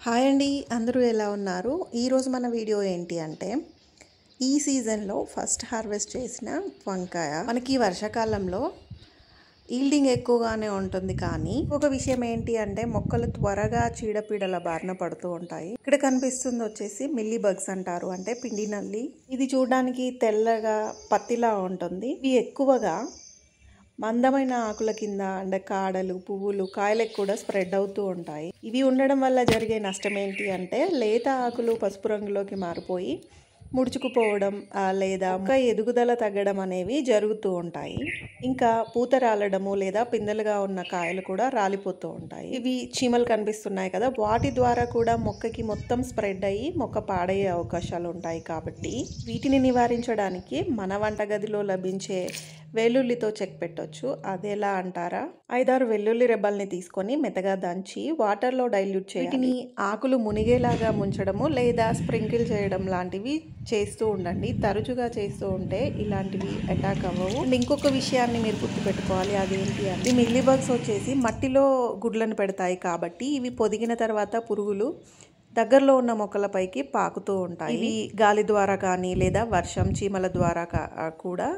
Hi అండి, అందరూ ఎలా ఉన్నారు? ఈరోజు మన వీడియో ఏంటి అంటే ఈ సీజన్లో ఫస్ట్ హార్వెస్ట్ చేసిన వంకాయ. మనకి వర్షాకాలంలో ఈల్డింగ్ ఎక్కువగానే ఉంటుంది, కానీ ఒక విషయం ఏంటి అంటే మొక్కలు త్వరగా చీడపీడల బారిన పడుతూ ఉంటాయి. ఇక్కడ కనిపిస్తుంది వచ్చేసి మిల్లీ బగ్స్ అంటారు, అంటే పిండి నల్లి. ఇది చూడడానికి తెల్లగా పత్తిలా ఉంటుంది. ఇవి ఎక్కువగా మందమైన ఆకుల కింద అంటే కాడలు, పువ్వులు, కాయలకు కూడా స్ప్రెడ్ అవుతూ ఉంటాయి. ఇవి ఉండడం వల్ల జరిగే నష్టం ఏంటి అంటే లేత ఆకులు పసుపు రంగులోకి మారిపోయి ముడుచుకుపోవడం లేదా ఎదుగుదల తగ్గడం అనేవి జరుగుతూ ఉంటాయి. ఇంకా పూత రాలడము లేదా పిందెలుగా ఉన్న కాయలు కూడా రాలిపోతూ ఉంటాయి. ఇవి చీమలు కనిపిస్తున్నాయి కదా, వాటి ద్వారా కూడా మొక్కకి మొత్తం స్ప్రెడ్ అయ్యి మొక్క పాడయ్యే అవకాశాలు ఉంటాయి. కాబట్టి వీటిని నివారించడానికి మన వంటగదిలో లభించే వెల్లుల్లితో చెక్ పెట్టొచ్చు. అదెలా అంటారా? 5-6 వెల్లుల్లి రెబ్బల్ని తీసుకొని మెత్తగా దంచి వాటర్లో డైల్యూట్ చేయాలి. వీటిని ఆకులు మునిగేలాగా ముంచడము లేదా స్ప్రింకిల్ చేయడం లాంటివి చేస్తూ ఉండండి. తరచుగా చేస్తూ ఉంటే ఇలాంటివి అటాక్ అవ్వవు. అండ్ ఇంకొక విషయాన్ని మీరు గుర్తుపెట్టుకోవాలి, అదేంటి అంటే ఈ మిల్లీ బగ్స్ వచ్చేసి మట్టిలో గుడ్లను పెడతాయి. కాబట్టి ఇవి పొదిగిన తర్వాత పురుగులు దగ్గరలో ఉన్న మొక్కలపైకి పాకుతూ ఉంటాయి. ఇవి గాలి ద్వారా కానీ లేదా వర్షం, చీమల ద్వారా కూడా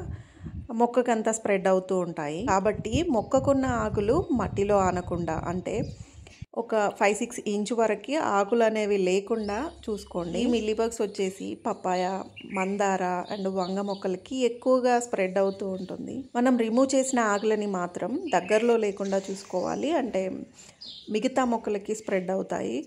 మొక్కకంతా స్ప్రెడ్ అవుతూ ఉంటాయి. కాబట్టి మొక్కకున్న ఆకులు మట్టిలో ఆనకుండా, అంటే ఒక 5-6 ఇంచు వరకు ఆకులు అనేవి లేకుండా చూసుకోండి. మిల్లీ బగ్స్ వచ్చేసి పపాయ, మందార అండ్ వంగ మొక్కలకి ఎక్కువగా స్ప్రెడ్ అవుతూ ఉంటుంది. మనం రిమూవ్ చేసిన ఆకులని మాత్రం దగ్గరలో లేకుండా చూసుకోవాలి, అంటే మిగతా మొక్కలకి స్ప్రెడ్ అవుతాయి.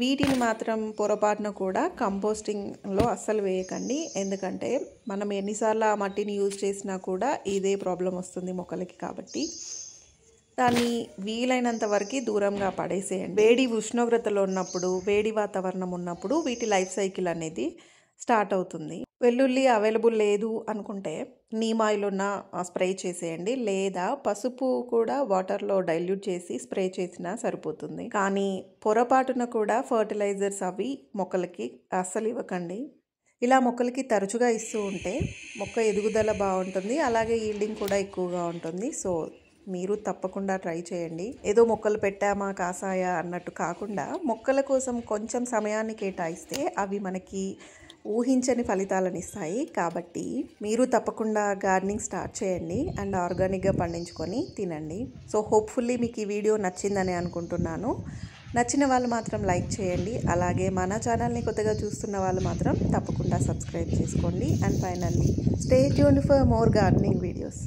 వీటిని మాత్రం పొరపాటున కూడా కంపోస్టింగ్లో అస్సలు వేయకండి, ఎందుకంటే మనం ఎన్నిసార్లు ఆ మట్టిని యూజ్ చేసినా కూడా ఇదే ప్రాబ్లం వస్తుంది మొక్కలకి. కాబట్టి దాన్ని వీలైనంత వరకు దూరంగా పడేసేయండి. వేడి ఉష్ణోగ్రతలో ఉన్నప్పుడు, వేడి వాతావరణం ఉన్నప్పుడు వీటి లైఫ్ సైకిల్ అనేది స్టార్ట్ అవుతుంది. వెల్లుల్లి అవైలబుల్ లేదు అనుకుంటే నీమ్ ఆయిల్ ఉన్న స్ప్రే చేసేయండి, లేదా పసుపు కూడా వాటర్లో డైల్యూట్ చేసి స్ప్రే చేసినా సరిపోతుంది. కానీ పొరపాటున కూడా ఫర్టిలైజర్స్ అవి మొక్కలకి అస్సలు ఇవ్వకండి. ఇలా మొక్కలకి తరచుగా ఇస్తూ ఉంటే మొక్క ఎదుగుదల బాగుంటుంది, అలాగే ఈల్డింగ్ కూడా ఎక్కువగా ఉంటుంది. సో మీరు తప్పకుండా ట్రై చేయండి. ఏదో మొక్కలు పెట్టామా కాసాయా అన్నట్టు కాకుండా మొక్కల కోసం కొంచెం సమయాన్ని కేటాయిస్తే అవి మనకి ఊహించని ఫలితాలను ఇస్తాయి. కాబట్టి మీరు తప్పకుండా గార్డెనింగ్ స్టార్ట్ చేయండి అండ్ ఆర్గానిక్గా పండించుకొని తినండి. సో హోప్ఫుల్లీ మీకు ఈ వీడియో నచ్చిందని అనుకుంటున్నాను. నచ్చిన వాళ్ళు మాత్రం లైక్ చేయండి, అలాగే మన ఛానల్ని కొత్తగా చూస్తున్న వాళ్ళు మాత్రం తప్పకుండా సబ్స్క్రైబ్ చేసుకోండి. And finally stay tuned for more gardening videos.